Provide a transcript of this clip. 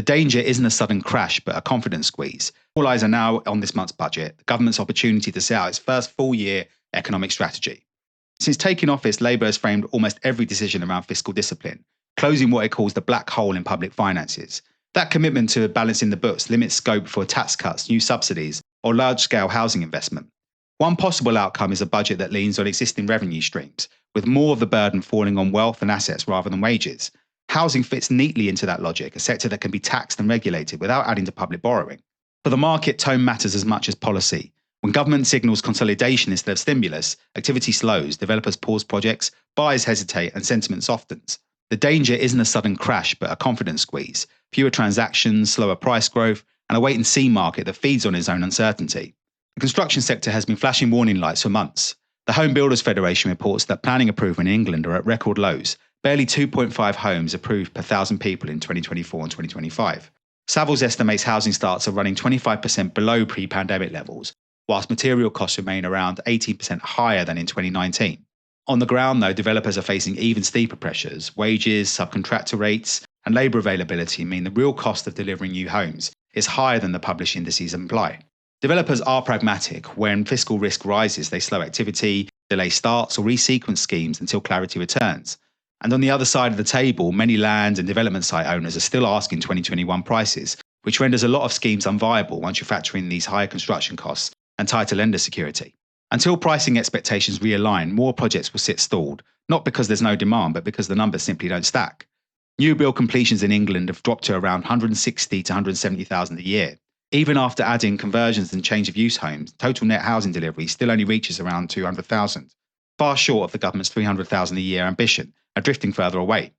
danger isn't a sudden crash, but a confidence squeeze. All eyes are now on this month's budget, the government's opportunity to set out its first full-year economic strategy. Since taking office, Labour has framed almost every decision around fiscal discipline, closing what it calls the black hole in public finances. That commitment to balancing the books limits scope for tax cuts, new subsidies, or large-scale housing investment. One possible outcome is a budget that leans on existing revenue streams, with more of the burden falling on wealth and assets rather than wages. Housing fits neatly into that logic, a sector that can be taxed and regulated without adding to public borrowing. For the market, tone matters as much as policy. When government signals consolidation instead of stimulus, activity slows, developers pause projects, buyers hesitate, and sentiment softens. The danger isn't a sudden crash, but a confidence squeeze. Fewer transactions, slower price growth, and a wait-and-see market that feeds on its own uncertainty. The construction sector has been flashing warning lights for months. The Home Builders Federation reports that planning approval in England are at record lows, barely 2.5 homes approved per 1,000 people in 2024 and 2025. Savills estimates housing starts are running 25% below pre-pandemic levels, whilst material costs remain around 18% higher than in 2019. On the ground, though, developers are facing even steeper pressures. Wages, subcontractor rates, and labour availability mean the real cost of delivering new homes is higher than the published indices imply. Developers are pragmatic. When fiscal risk rises, they slow activity, delay starts, or resequence schemes until clarity returns. And on the other side of the table, many land and development site owners are still asking 2021 prices, which renders a lot of schemes unviable once you factor in these higher construction costs and tighter lender security. Until pricing expectations realign, more projects will sit stalled, not because there's no demand, but because the numbers simply don't stack. New build completions in England have dropped to around 160 to 170,000 a year. Even after adding conversions and change of use homes, total net housing delivery still only reaches around 200,000, far short of the government's 300,000 a year ambition, and drifting further away.